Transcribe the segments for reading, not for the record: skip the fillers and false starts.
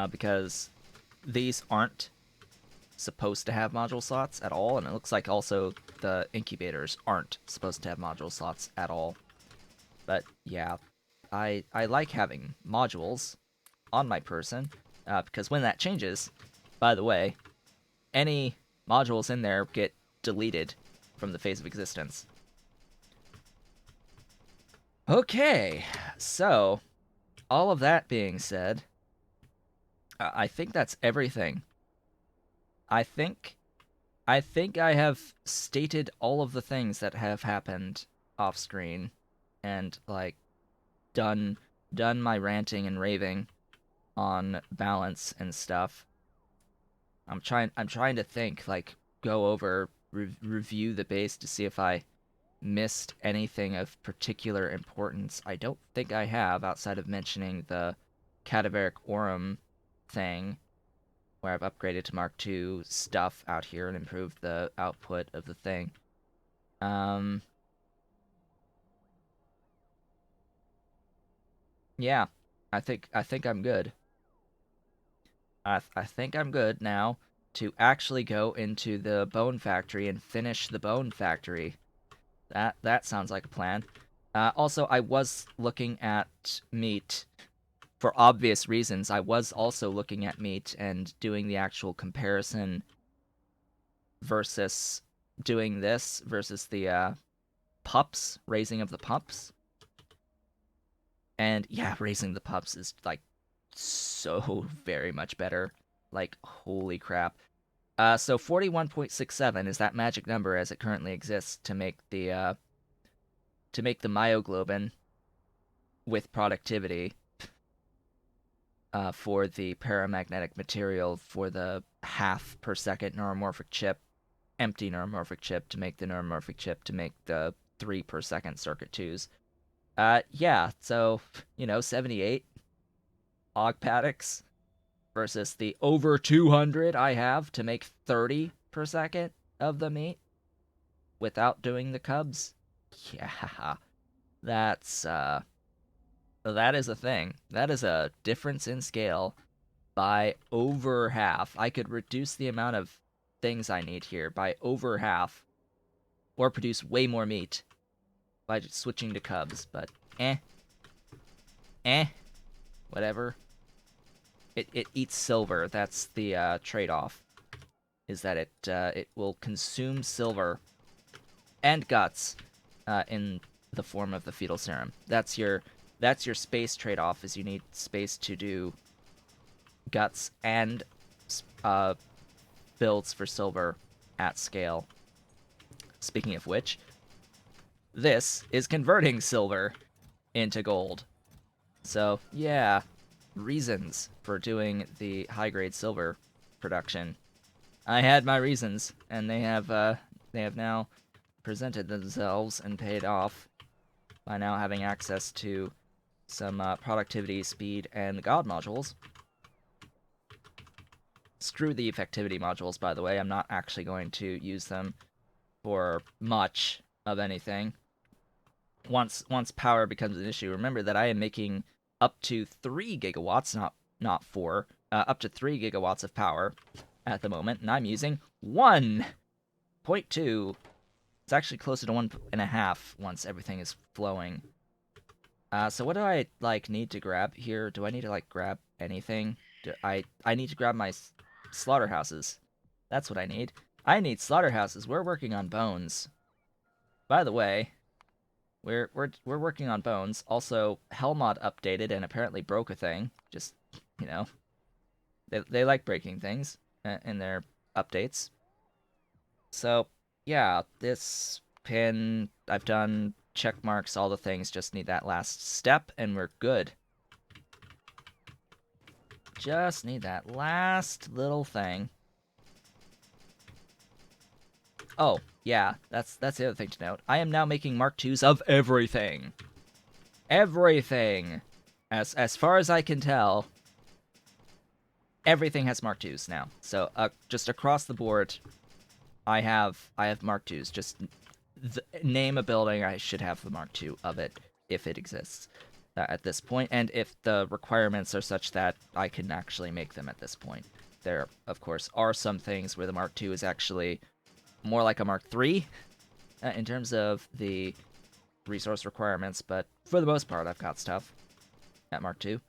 because these aren't supposed to have module slots at all, and it looks like also the incubators aren't supposed to have module slots at all. But yeah, I like having modules on my person, because when that changes, by the way, any modules in there get deleted from the face of existence. Okay, so all of that being said, I think that's everything. I think I have stated all of the things that have happened off screen and like done done my ranting and raving on balance and stuff. I'm trying to think, like, go over review the base to see if I missed anything of particular importance. I don't think I have, outside of mentioning the cadaveric aurum thing, where I've upgraded to Mark II stuff out here and improved the output of the thing. Um, yeah, I think I'm good. I think I'm good now to actually go into the bone factory and finish the bone factory. That sounds like a plan. Also, I was looking at meat for obvious reasons. I was also looking at meat and doing the actual comparison versus doing this versus the pups, raising of the pups. And yeah, raising the pups is like so very much better. Like, holy crap. So 41.67 is that magic number as it currently exists to make the myoglobin with productivity for the paramagnetic material for the half per second neuromorphic chip, empty neuromorphic chip to make the neuromorphic chip to make the 3 per second circuit twos. Yeah, so, 78 og paddocks versus the over 200 I have to make 30 per second of the meat without doing the cubs. Yeah, that's that is a thing. That is a difference in scale by over half. I could reduce the amount of things I need here by over half or produce way more meat by just switching to cubs, but eh, eh, whatever. It eats silver. That's the trade-off. Is that it will consume silver and guts in the form of the fetal serum. That's your space trade-off. Is you need space to do guts and uh, builds for silver at scale. Speaking of which, this is converting silver into gold. So yeah, reasons for doing the high grade silver production. I had my reasons, and they have now presented themselves and paid off by now having access to some productivity, speed, and god modules. Screw the effectivity modules, by the way. I'm not actually going to use them for much of anything. Once power becomes an issue, remember that I am making up to 3 gigawatts, not 4, up to 3 gigawatts of power at the moment, and I'm using 1.2. It's actually closer to 1.5 once everything is flowing. So what do I need to grab here? Do I need to grab anything? I need to grab my slaughterhouses. That's what I need. I need slaughterhouses. We're working on bones. By the way, we're working on bones. Also, Hellmod updated and apparently broke a thing. Just, you know, they like breaking things in their updates. So yeah, this pin I've done check marks, all the things. Just need that last step, and we're good. Just need that last little thing. Oh, yeah, that's the other thing to note. I am now making Mark IIs of everything. Everything. As far as I can tell, everything has Mark IIs now. So just across the board, I have Mark IIs. Just name a building, I should have the Mark II of it if it exists. at this point, and if the requirements are such that I can actually make them at this point. There, of course, are some things where the Mark II is actually more like a Mark III in terms of the resource requirements, but for the most part, I've got stuff at Mark II.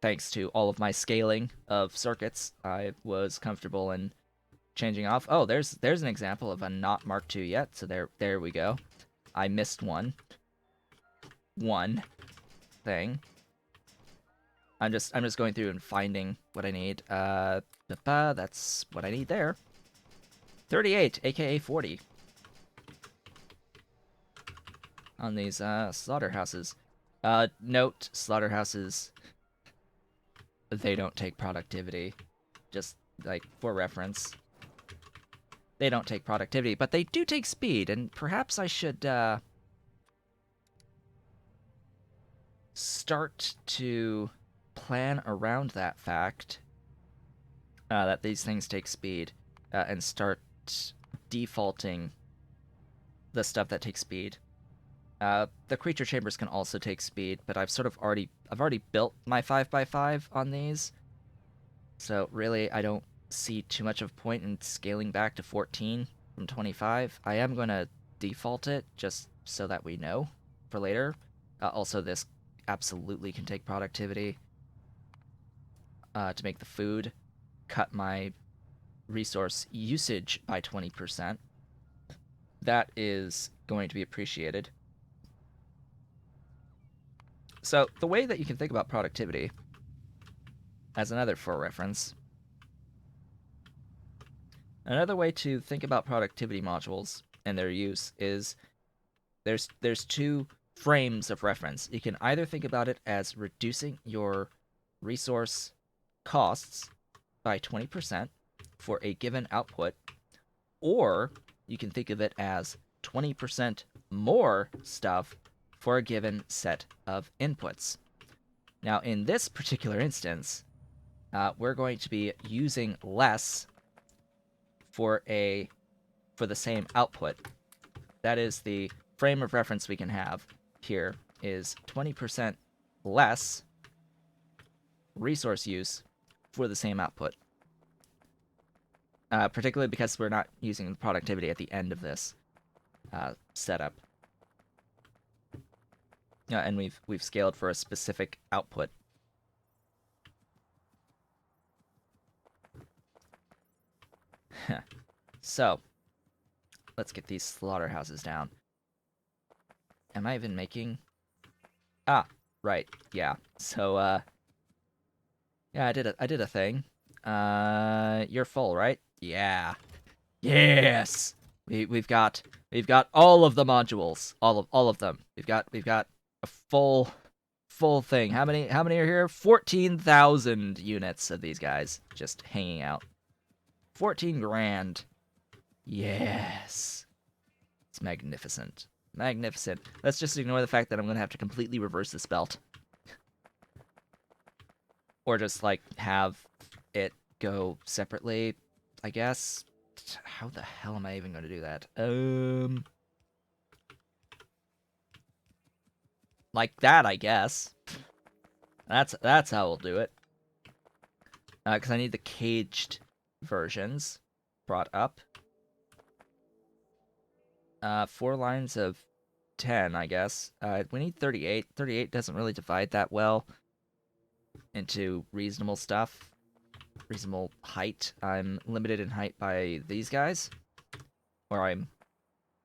Thanks to all of my scaling of circuits, I was comfortable in changing off. Oh, there's an example of a not Mark II yet, so there we go. I missed one thing. I'm just going through and finding what I need. That's what I need there. 38, aka 40. On these slaughterhouses. Note, slaughterhouses, they don't take productivity. Just, like, for reference. They don't take productivity, but they do take speed, and perhaps I should, start to plan around that fact, that these things take speed, and start defaulting the stuff that takes speed. The creature chambers can also take speed, but I've already built my 5x5 on these, so really I don't see too much of a point in scaling back to 14 from 25. I am going to default it just so that we know for later. Also, this absolutely can take productivity to make the food, cut my resource usage by 20%. That is going to be appreciated. So the way that you can think about productivity, as another for reference, another way to think about productivity modules and their use is there's two frames of reference. You can either think about it as reducing your resource costs by 20% for a given output, or you can think of it as 20% more stuff for a given set of inputs. Now, in this particular instance, we're going to be using less for the same output. That is the frame of reference we can have here is 20% less resource use for the same output. Particularly because we're not using the productivity at the end of this setup. And we've scaled for a specific output. So, let's get these slaughterhouses down. Am I even making... Ah, right, yeah. So, yeah, I did a thing. You're full, right? Yeah. Yes! We've got all of the modules. All of them. We've got a full thing. How many are here? 14,000 units of these guys just hanging out. 14 grand. Yes. It's magnificent. Magnificent. Let's just ignore the fact that I'm going to have to completely reverse this belt. Or just, like, have it go separately, I guess. How the hell am I even going to do that? Like that, I guess. That's how we'll do it. Because I need the caged versions brought up. 4 lines of 10, I guess. We need 38. 38 doesn't really divide that well into reasonable stuff. Reasonable height. I'm limited in height by these guys. Or I'm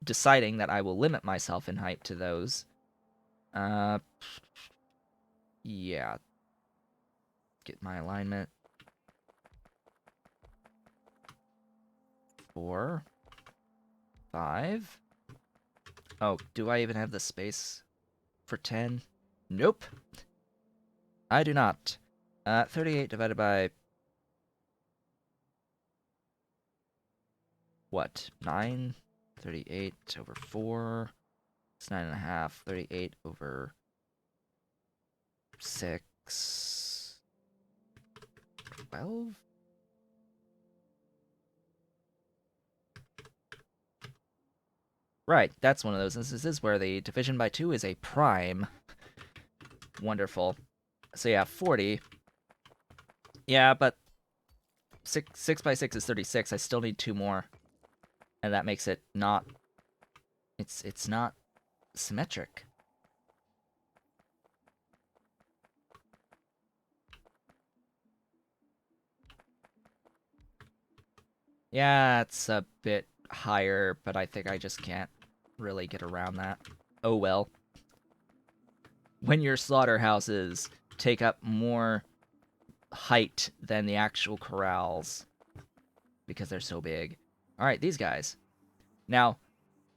deciding that I will limit myself in height to those. Yeah. Get my alignment. 4. 5. Oh, do I even have the space for 10? Nope. I do not. 38 divided by... what? 9? 38 over 4. It's 9.5. 38 over 6. 12? Right, that's one of those instances where the division by 2 is a prime. Wonderful. So yeah, 40. Yeah, but 6 by 6 is 36. I still need 2 more. And that makes it not... It's not symmetric. Yeah, it's a bit higher, but I think I just can't really get around that. Oh well. When your slaughterhouses take up more height than the actual corrals because they're so big. Alright, these guys. Now,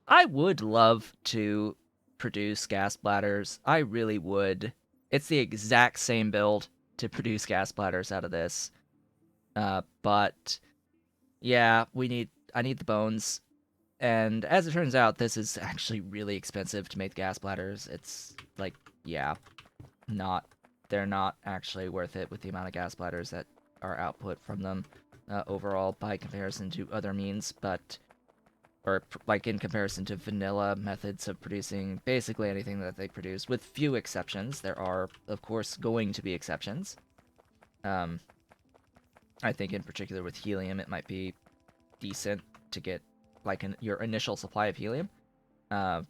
I would love to produce gas bladders. I really would. It's the exact same build to produce gas bladders out of this. But yeah, I need the bones. And as it turns out, this is actually really expensive to make gas bladders. It's like, yeah, not they're not actually worth it with the amount of gas bladders that are output from them overall by comparison to other means, but or like in comparison to vanilla methods of producing basically anything that they produce, with few exceptions. There are, of course, going to be exceptions. I think in particular with helium, it might be decent to get like your initial supply of helium. Uh,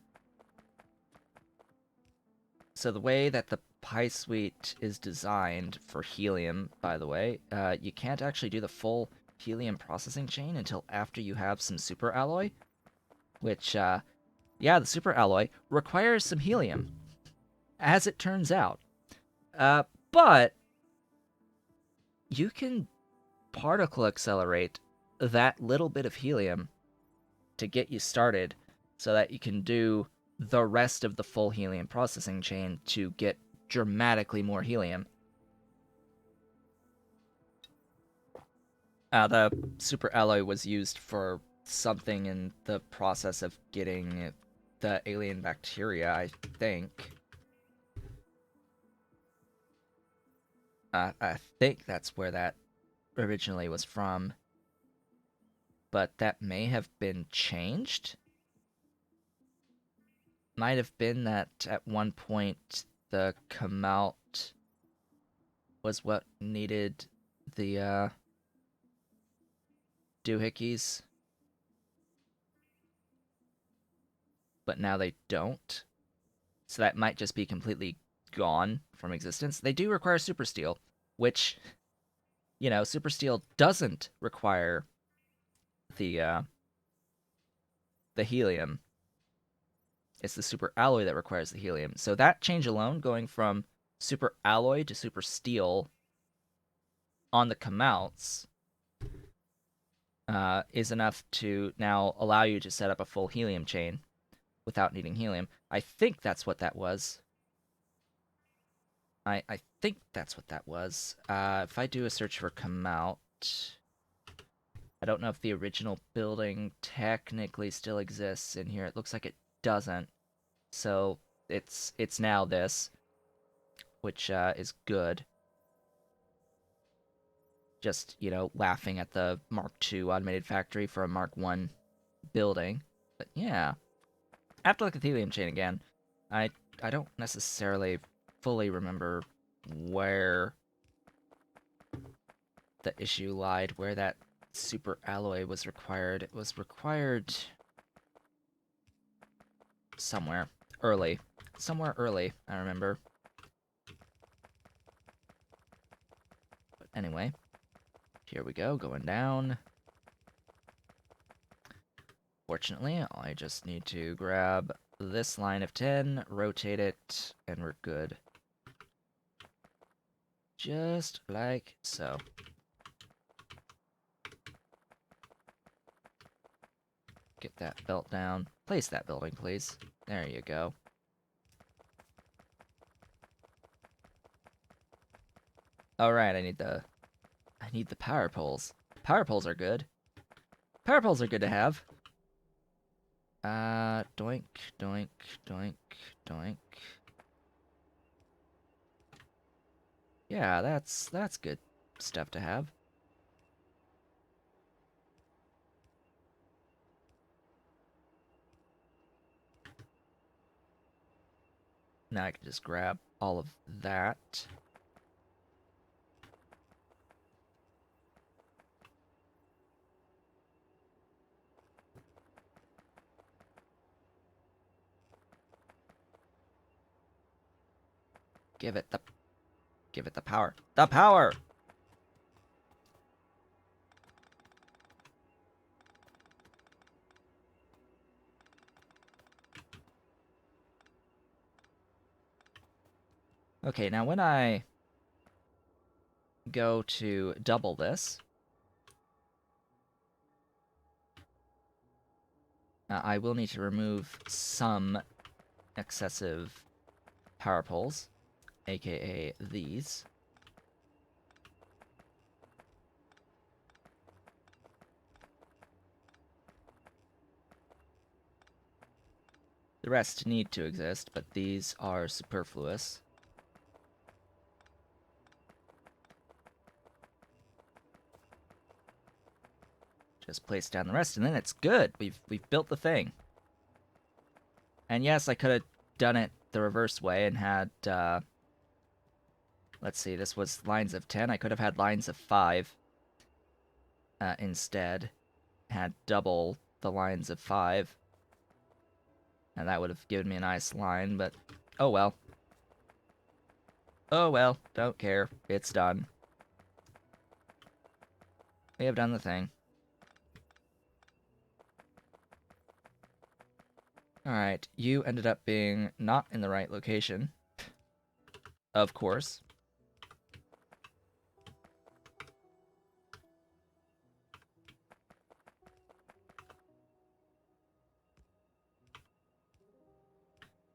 so the way that the Pi Suite is designed for helium, by the way, you can't actually do the full helium processing chain until after you have some super alloy, which, yeah, the super alloy requires some helium, as it turns out. But you can particle accelerate that little bit of helium to get you started so that you can do the rest of the full helium processing chain to get dramatically more helium. The super alloy was used for something in the process of getting the alien bacteria, I think. I think that's where that originally was from. But that may have been changed. Might have been that at one point the Kamalt was what needed the doohickeys, but now they don't. So that might just be completely gone from existence. They do require super steel, which, you know, super steel doesn't require the the helium. It's the super alloy that requires the helium. So that change alone, going from super alloy to super steel on the Kamalts, is enough to now allow you to set up a full helium chain without needing helium. I think that's what that was. I think that's what that was. If I do a search for Kamalt, I don't know if the original building technically still exists in here. It looks like it doesn't. So it's now this, which is good. Just, you know, laughing at the Mark II automated factory for a Mark I building. But yeah, I have to look at the helium chain again. I don't necessarily fully remember where the issue lied, where that super alloy was required. It was required somewhere early. Somewhere early, I remember. But anyway, here we go, going down. Fortunately, I just need to grab this line of 10, rotate it, and we're good. Just like so. Get that belt down. Place that building, please. There you go. Alright, I need the power poles. Power poles are good. Power poles are good to have. Doink, doink, doink, doink. Yeah, that's good stuff to have. Now I can just grab all of that. Give it the power. The power! Okay, now when I go to double this, I will need to remove some excessive power poles, aka these. The rest need to exist, but these are superfluous. Just place down the rest, and then it's good. We've built the thing. And yes, I could have done it the reverse way and had, let's see, this was lines of 10. I could have had lines of 5 instead. Had double the lines of 5. And that would have given me a nice line, but oh well. Oh well, don't care. It's done. We have done the thing. Alright, you ended up being not in the right location. Of course.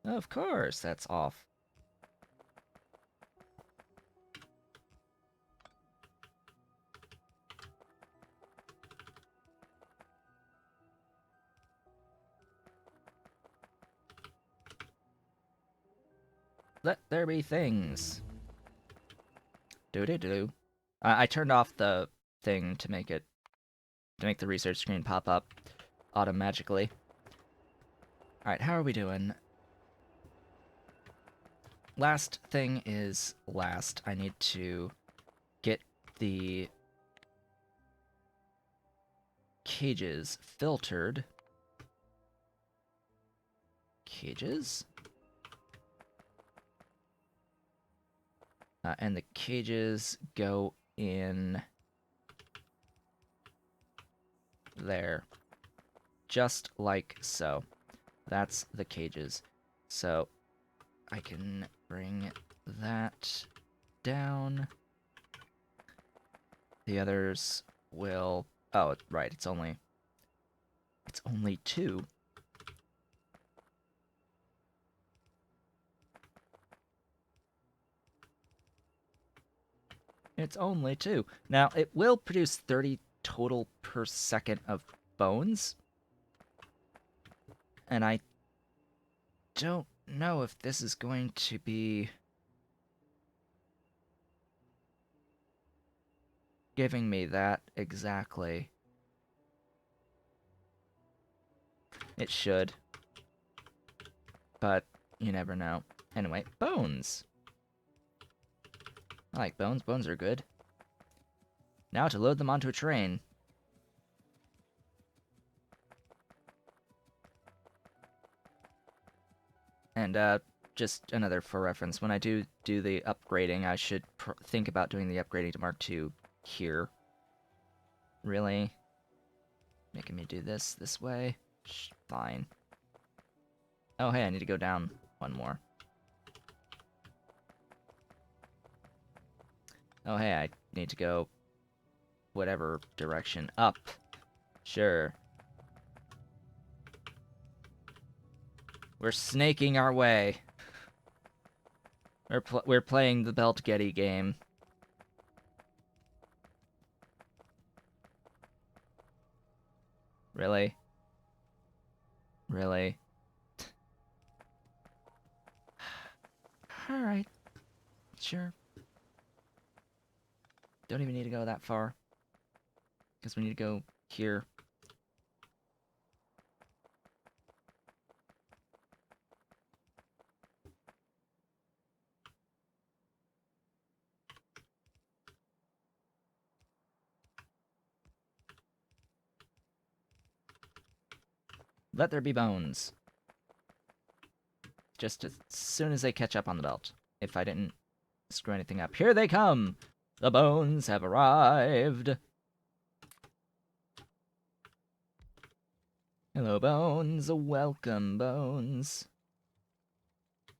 Of course, that's off. Let there be things. Do-do-do. I turned off the thing to make the research screen pop up automatically. Alright, how are we doing? Last thing is last. I need to get the cages filtered. Cages? And the cages go in there. Just like so. That's the cages. So I can bring that down. The others will... Oh, right, it's only 2. It's only 2. Now, it will produce 30 total per second of bones. And I don't know if this is going to be giving me that exactly. It should. But you never know. Anyway, bones. I like bones. Bones are good. Now to load them onto a train. And just another for reference, when I do the upgrading, I should think about doing the upgrading to Mark II here. Really? Making me do this way? Fine. Oh, hey, I need to go down one more. Oh, hey, I need to go whatever direction. Up. Sure. We're snaking our way. We're playing the Belt Getty game. Really? Really? Alright. Sure. Don't even need to go that far. Because we need to go here. Let there be bones. Just as soon as they catch up on the belt. If I didn't screw anything up. Here they come! The bones have arrived! Hello, bones. Welcome, bones.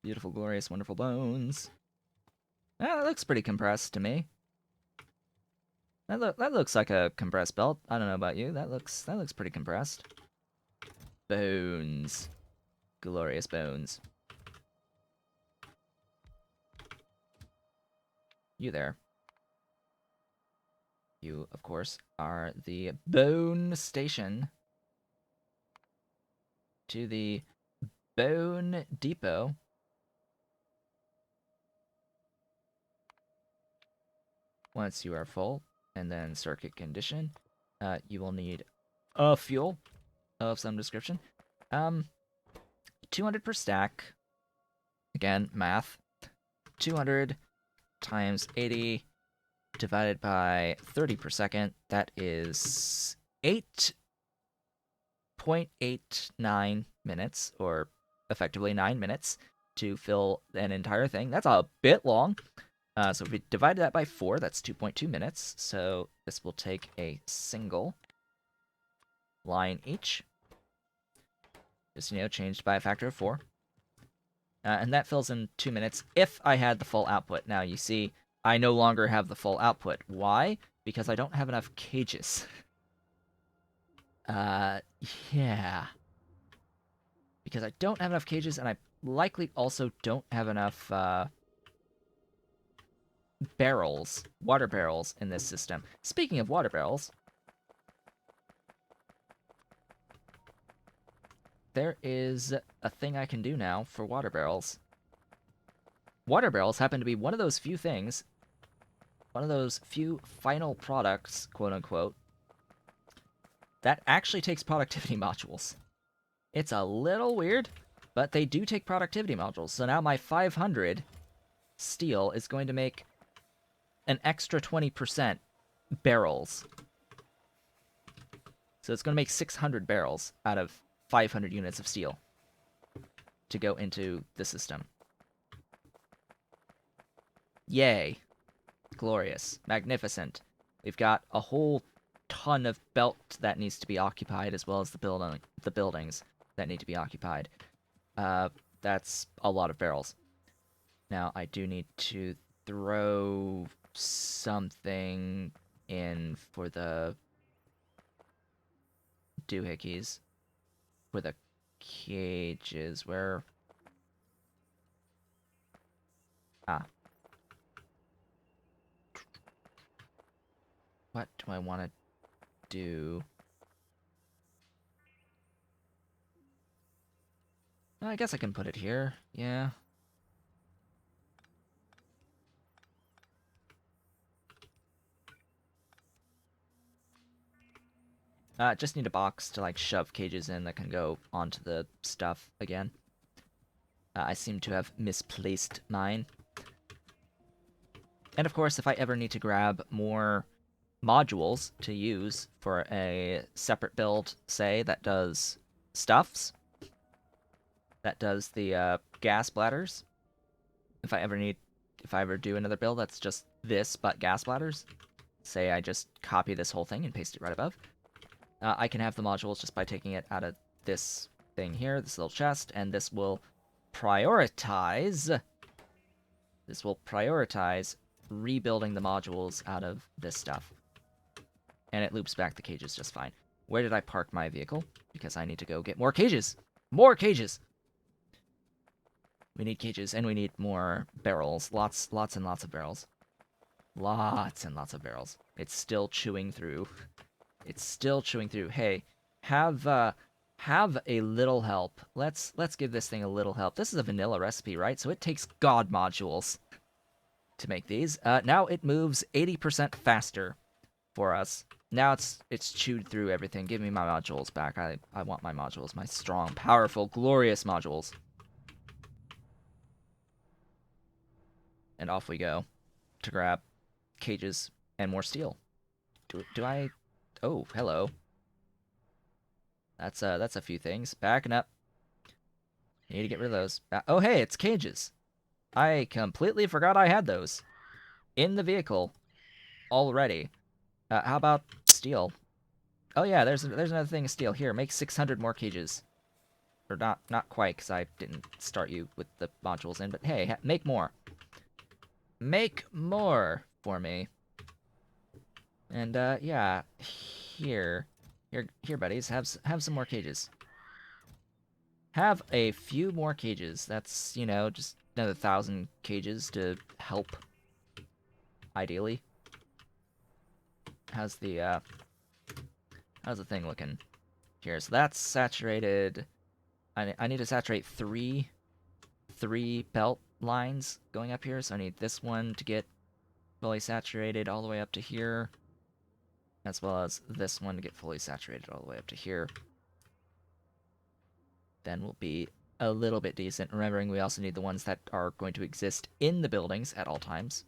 Beautiful, glorious, wonderful bones. That looks pretty compressed to me. That looks like a compressed belt. I don't know about you. That looks pretty compressed. Bones. Glorious bones. You there. You, of course, are the Bone Station. To the Bone Depot. Once you are full, and then circuit condition, you will need a fuel of some description. 200 per stack. Again, math. 200 times 80 divided by 30 per second. That is 8.89 minutes, or effectively 9 minutes, to fill an entire thing. That's a bit long. So if we divide that by 4, that's 2.2 minutes. So this will take a single line each. Just, changed by a factor of 4. And that fills in 2 minutes if I had the full output. Now, you see, I no longer have the full output. Why? Because I don't have enough cages. Yeah. Because I don't have enough cages, and I likely also don't have enough, barrels, water barrels in this system. Speaking of water barrels, there is a thing I can do now for water barrels. Water barrels happen to be one of those few things, one of those few final products, quote unquote, that actually takes productivity modules. It's a little weird, but they do take productivity modules. So now my 500 steel is going to make an extra 20% barrels. So it's going to make 600 barrels out of 500 units of steel to go into the system. Yay. Glorious. Magnificent. We've got a whole ton of belt that needs to be occupied, as well as the buildings that need to be occupied. That's a lot of barrels. Now, I do need to throw something in for the doohickeys. For the cages, where... Ah. What do I want to do? I guess I can put it here, yeah. Just need a box to, like, shove cages in that can go onto the stuff again. I seem to have misplaced mine. And of course, if I ever need to grab more modules to use for a separate build, say, that does stuffs, that does the gas bladders, if I ever do another build that's just this, but gas bladders, say I just copy this whole thing and paste it right above, I can have the modules just by taking it out of this thing here, this little chest, and this will prioritize rebuilding the modules out of this stuff. And it loops back the cages just fine. Where did I park my vehicle? Because I need to go get more cages! More cages! We need cages, and we need more barrels. Lots and lots of barrels. Lots and lots of barrels. It's still chewing through. It's still chewing through. Hey, have a little help. Let's give this thing a little help. This is a vanilla recipe, right? So it takes God modules to make these. Now it moves 80% faster for us. Now it's chewed through everything. Give me my modules back. I want my modules. My strong, powerful, glorious modules. And off we go to grab cages and more steel. Do I... Oh, hello. That's a few things. Backing up. Need to get rid of those. Oh, hey, it's cages. I completely forgot I had those in the vehicle already. How about steel? Oh yeah, there's another thing of steel. Here, make 600 more cages. Or not quite, because I didn't start you with the modules in. But hey, make more. Make more for me. And yeah, here, buddies, have some more cages. Have a few more cages. That's, just another 1,000 cages to help, ideally. How's the thing looking here? So that's saturated. I need to saturate three belt lines going up here. So I need this one to get fully saturated all the way up to here, as well as this one to get fully saturated all the way up to here. Then we'll be a little bit decent. Remembering we also need the ones that are going to exist in the buildings at all times.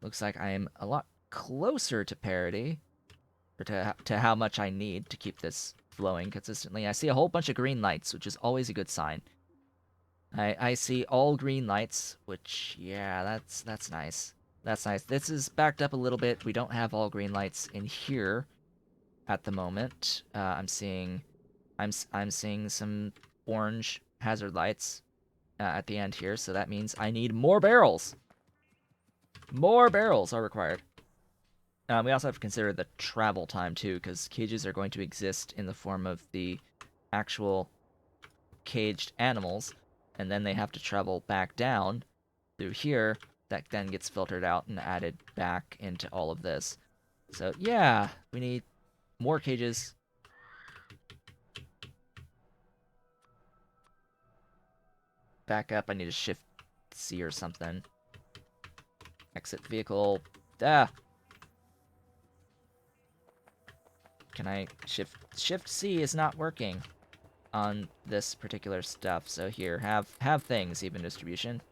Looks like I am a lot closer to parity, or to how much I need to keep this flowing consistently. I see a whole bunch of green lights, which is always a good sign. I see all green lights, which, yeah, that's nice. That's nice. This is backed up a little bit. We don't have all green lights in here at the moment. I'm seeing some orange hazard lights at the end here, so that means I need more barrels. More barrels are required. We also have to consider the travel time too, because cages are going to exist in the form of the actual caged animals, and then they have to travel back down through here. That then gets filtered out and added back into all of this. So yeah, we need more cages. Back up, I need to shift C or something. Exit vehicle. Ah! Can I shift C is not working on this particular stuff. So here, have things, even distribution.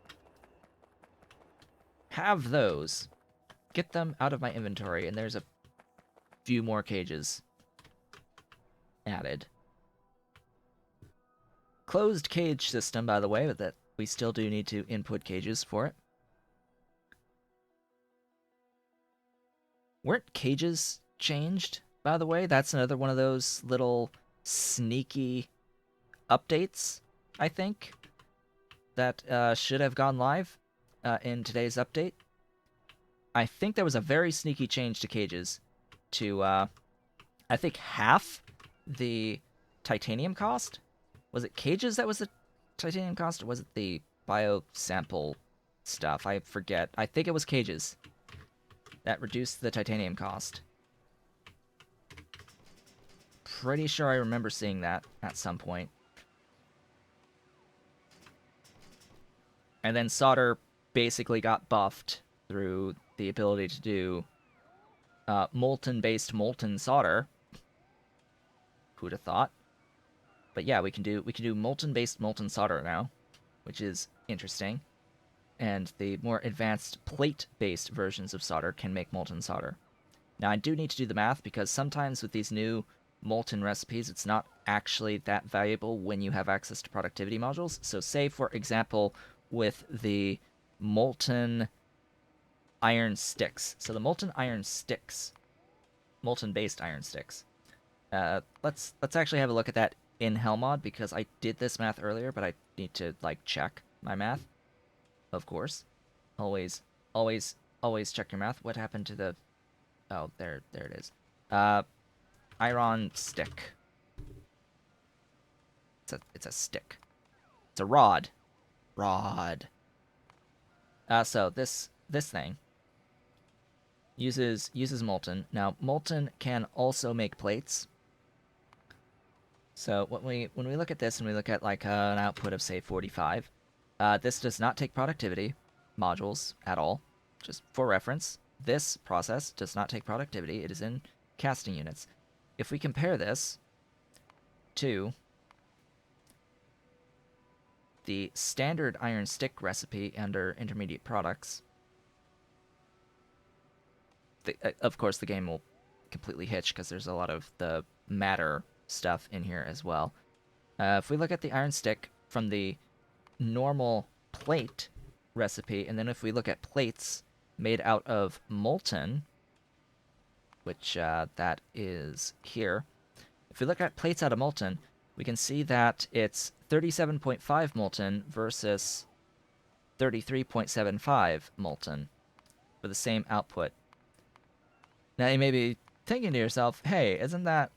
Have those. Get them out of my inventory, and there's a few more cages added. Closed cage system, by the way, but that we still do need to input cages for it. Weren't cages changed, by the way? That's another one of those little sneaky updates, I think, that should have gone live in today's update. I think there was a very sneaky change to cages to, I think, half the titanium cost. Was it cages that was the titanium cost, or was it the biosample stuff? I forget. I think it was cages that reduced the titanium cost. Pretty sure I remember seeing that at some point. And then solder basically got buffed through the ability to do molten-based molten solder. Who'd have thought? But yeah, we can do molten-based molten solder now, which is interesting. And the more advanced plate-based versions of solder can make molten solder. Now, I do need to do the math, because sometimes with these new molten recipes, it's not actually that valuable when you have access to productivity modules. So say, for example, with the molten iron sticks. So the molten iron sticks, molten-based iron sticks. Let's actually have a look at that in Hellmod, because I did this math earlier, but I need to, check my math. Of course. Always check your math. What happened to the... Oh, there it is. Iron stick. It's a stick. It's a rod. Rod. So this thing uses molten. Now, molten can also make plates. So when we look at this and we look at an output of, say, 45, this does not take productivity modules at all. Just for reference, this process does not take productivity. It is in casting units. If we compare this to the standard iron stick recipe under intermediate products, of course the game will completely hitch, because there's a lot of the matter stuff in here as well. If we look at the iron stick from the normal plate recipe, and then if we look at plates made out of molten, which that is here. If we look at plates out of molten, we can see that it's 37.5 molten versus 33.75 molten for the same output. Now you may be thinking to yourself, "Hey, isn't that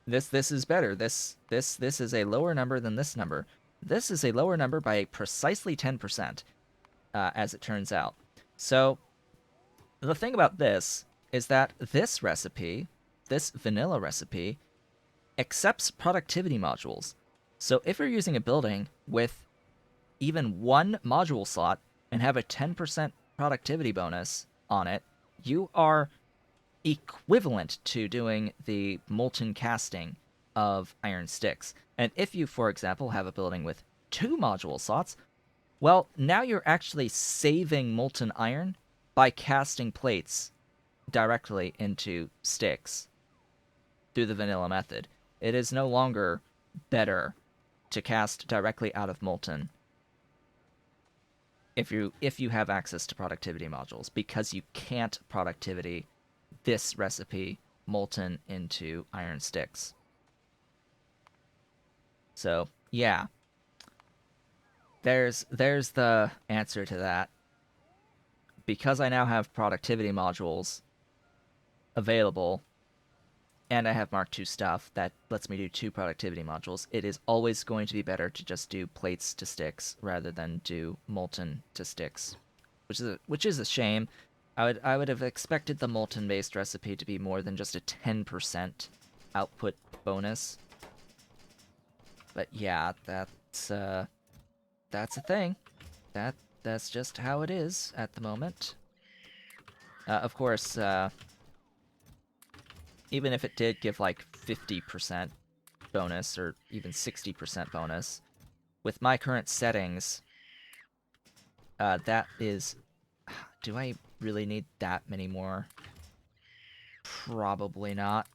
this is better. This is a lower number than this number." This is a lower number by precisely 10%, as it turns out. So the thing about this is that this recipe, this vanilla recipe, accepts productivity modules. So if you're using a building with even one module slot and have a 10% productivity bonus on it, you are equivalent to doing the molten casting of iron sticks. And if you, for example, have a building with 2 module slots, well, now you're actually saving molten iron by casting plates directly into sticks through the vanilla method. It is no longer better to cast directly out of molten if you have access to productivity modules, because you can't productivity this recipe molten into iron sticks. So yeah, there's the answer to that. Because I now have productivity modules available, and I have Mark II stuff that lets me do 2 productivity modules, it is always going to be better to just do plates to sticks rather than do molten to sticks, which is a shame. I would have expected the molten based recipe to be more than just a 10% output bonus. But yeah, that's a thing. That's just how it is at the moment. Of course, even if it did give like 50% bonus or even 60% bonus, with my current settings, that is... Do I really need that many more? Probably not.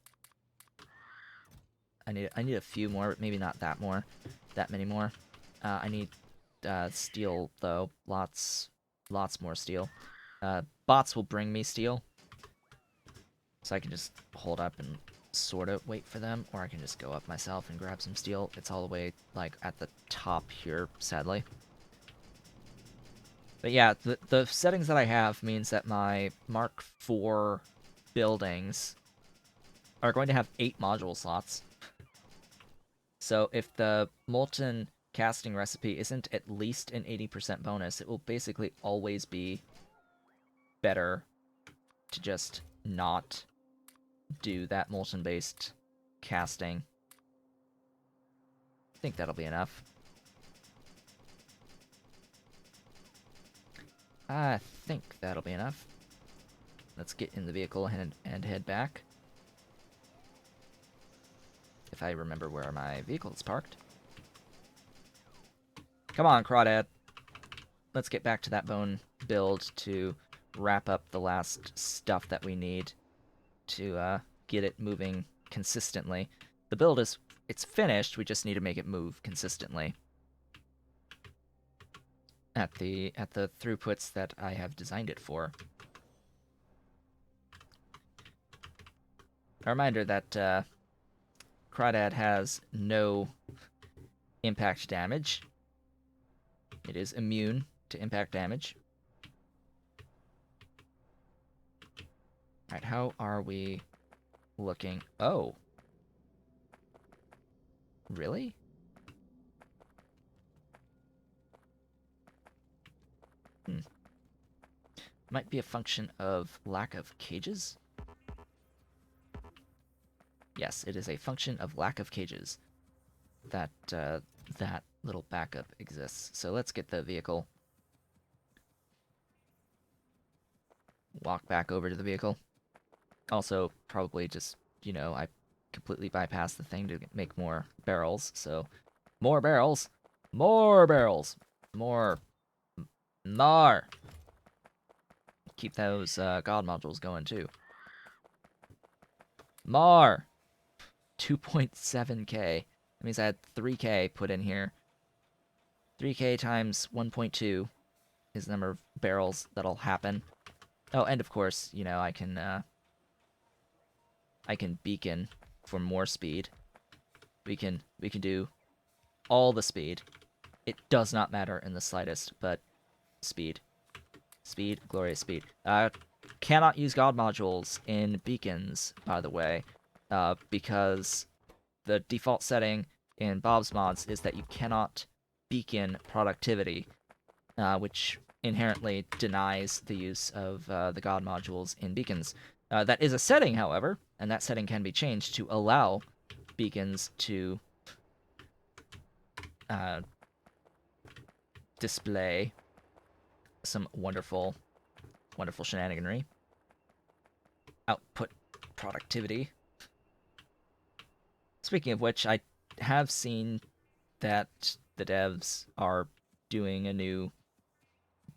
I need a few more, but maybe not that many more. I need steel though, lots more steel. Bots will bring me steel, so I can just hold up and sort of wait for them, or I can just go up myself and grab some steel. It's all the way like at the top here, sadly. But yeah, the settings that I have means that my Mark IV buildings are going to have 8 module slots. So if the molten casting recipe isn't at least an 80% bonus, it will basically always be better to just not do that molten-based casting. I think that'll be enough. I think that'll be enough. Let's get in the vehicle and head back. If I remember where my vehicle is parked. Come on, Crawdad. Let's get back to that bone build to wrap up the last stuff that we need to get it moving consistently. The build it's finished, we just need to make it move consistently at the throughputs that I have designed it for. A reminder that Crawdad has no impact damage. It is immune to impact damage. Alright, how are we looking? Oh. Really? Might be a function of lack of cages? Yes, it is a function of lack of cages that that little backup exists. So let's get the vehicle. Walk back over to the vehicle. Also, probably just, you know, I completely bypassed the thing to make more barrels, so... More barrels! More barrels! More! More! Keep those God modules going, too. More! 2.7k. That means I had 3k put in here. 3k times 1.2 is the number of barrels that'll happen. Oh, and of course, you know, I can beacon for more speed. We can do all the speed. It does not matter in the slightest, but speed. Speed, glorious speed. Cannot use god modules in beacons, by the way, because the default setting in Bob's mods is that you cannot beacon productivity, which inherently denies the use of the god modules in beacons. That is a setting, however, and that setting can be changed to allow beacons to display some wonderful, wonderful shenaniganry. Output productivity. Speaking of which, I have seen that the devs are doing a new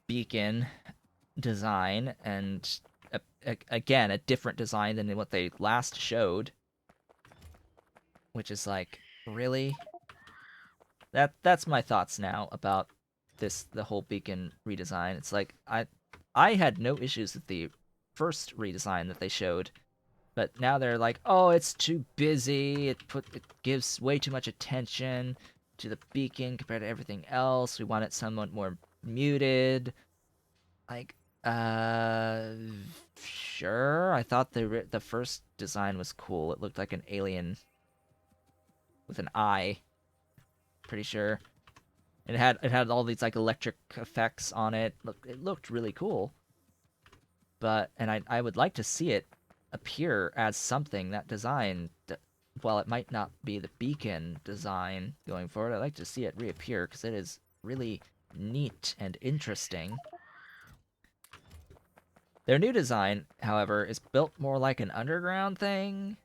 beacon design, and again, a different design than what they last showed, which is like, really? That's my thoughts now about the whole beacon redesign. It's like I had no issues with the first redesign that they showed, but now they're like, oh, it's too busy. It gives way too much attention to the beacon compared to everything else. We want it somewhat more muted. Like, sure. I thought the first design was cool. It looked like an alien with an eye. Pretty sure. It had all these like electric effects on it. It looked really cool. But I would like to see it appear as something, that design. While it might not be the beacon design going forward, I'd like to see it reappear because it is really neat and interesting. Their new design, however, is built more like an underground thing.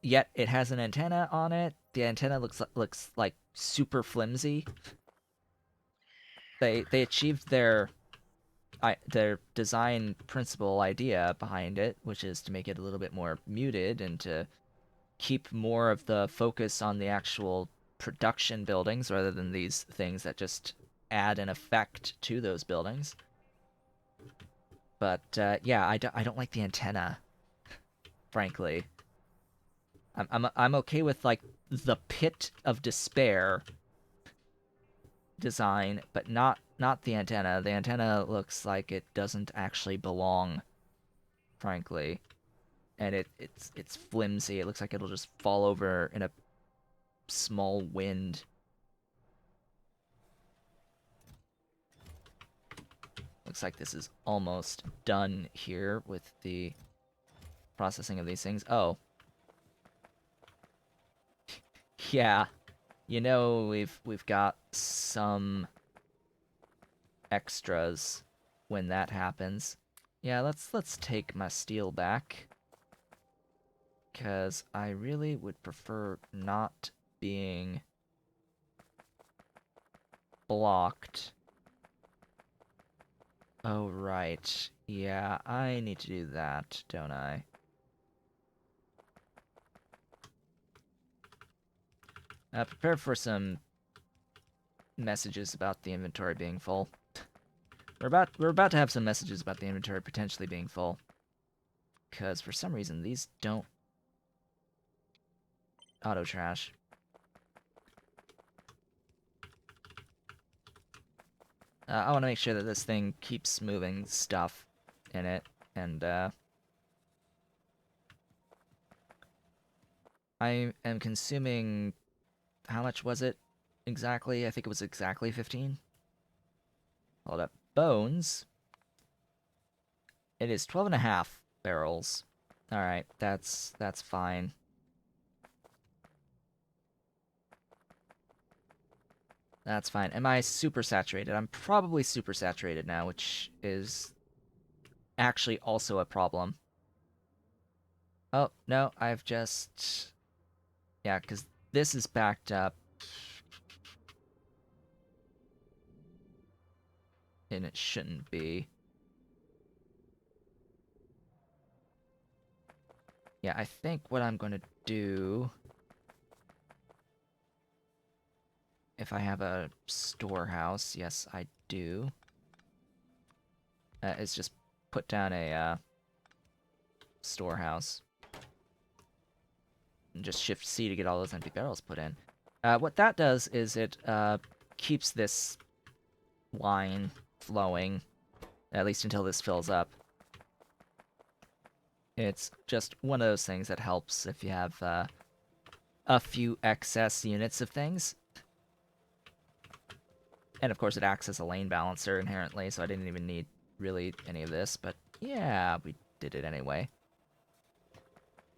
Yet it has an antenna on it. The antenna looks like super flimsy. They achieved their design principle idea behind it, which is to make it a little bit more muted and to keep more of the focus on the actual production buildings rather than these things that just add an effect to those buildings. But yeah, I don't like the antenna, frankly. I'm okay with like the pit of despair design, but not the antenna. The antenna looks like it doesn't actually belong, frankly, and it's flimsy. It looks like it'll just fall over in a small wind. Looks like this is almost done here with the processing of these things. Oh. Yeah. You know, we've got some extras when that happens. Yeah, let's take my steel back. 'Cause I really would prefer not being blocked. Oh, right. Yeah, I need to do that, don't I? Prepare for some messages about the inventory being full. We're about to have some messages about the inventory potentially being full. 'Cause for some reason these don't auto trash. I want to make sure that this thing keeps moving stuff in it, and I am consuming, how much was it exactly? I think it was exactly 15. Hold up. Bones. It is 12.5 barrels. Alright, that's fine. That's fine. Am I super saturated? I'm probably super saturated now, which is actually also a problem. Oh, no, I've just... Yeah, because this is backed up. And it shouldn't be. Yeah, I think what I'm going to do, if I have a storehouse, yes, I do, is just put down a storehouse and just shift C to get all those empty barrels put in. What that does is it keeps this line flowing, at least until this fills up. It's just one of those things that helps if you have a few excess units of things. And of course it acts as a lane balancer inherently, so I didn't even need really any of this, but yeah, we did it anyway.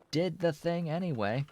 Did the thing anyway.